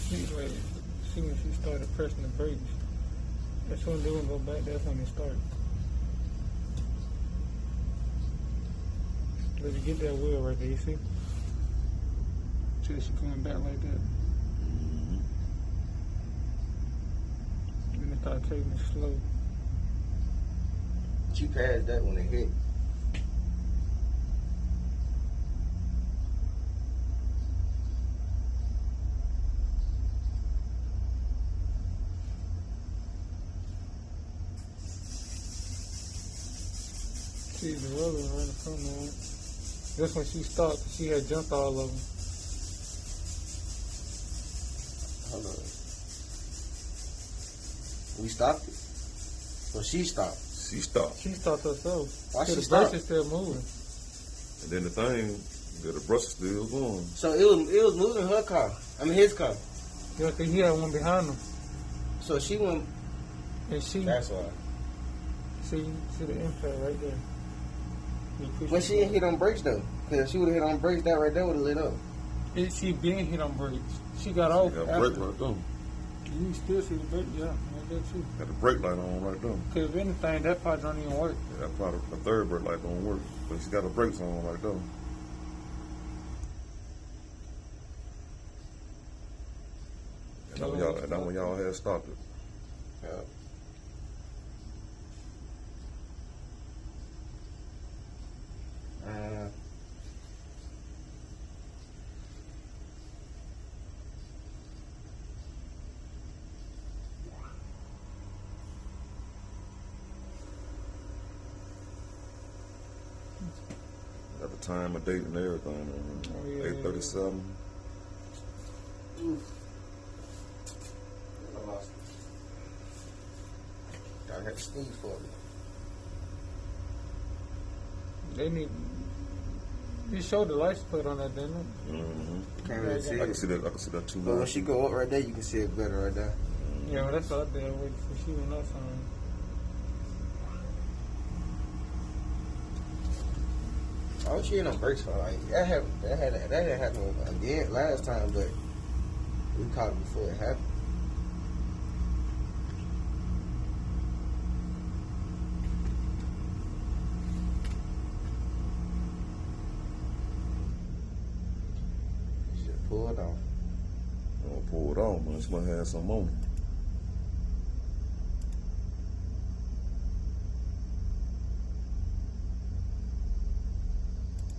See, like, see when she started pressing the brakes. That's when they wouldn't go back. That's when it started. Let you get that wheel right there, you see? See that she coming back like that? Then it started taking it slow. She passed that when it hit. See the roller right in front of her. That's when she stopped. She had jumped all of them. Hold on. We stopped it. So she stopped. She stopped. She stopped herself. Why she the stopped? brakes is still moving. And then the thing, the brush is still going. So it was moving her car. I mean his car. Yeah, cause he had one behind him, So she went. and she That's why. see the impact right there. You push But it she didn't hit on brakes though. Cause if she would have hit on brakes, that right there would have lit up. She been hit on brakes. She got off. Got a after. brake right there. You still see the brake, yeah, right there too. Got the brake light on right there. Cause if anything, that part don't even work. Yeah, that probably the third brake light don't work. But she got the brakes on right there. And that when y'all had stopped it. Yeah. Got the time, a date, and everything. Oh, yeah, 8:37. I lost it. I had to sneeze for me. They need. You showed the license plate on that, didn't it? Mm-hmm. Can't really see I can it. see that. I can see that too. But when she go up right there, you can see it better right there. Yeah, well, that's what I did. I waited for she went up on. I was cheating on brakes for like that had happened again last time, but we caught it before it happened. She just pulled on. Pull it on, man. She might have some on it.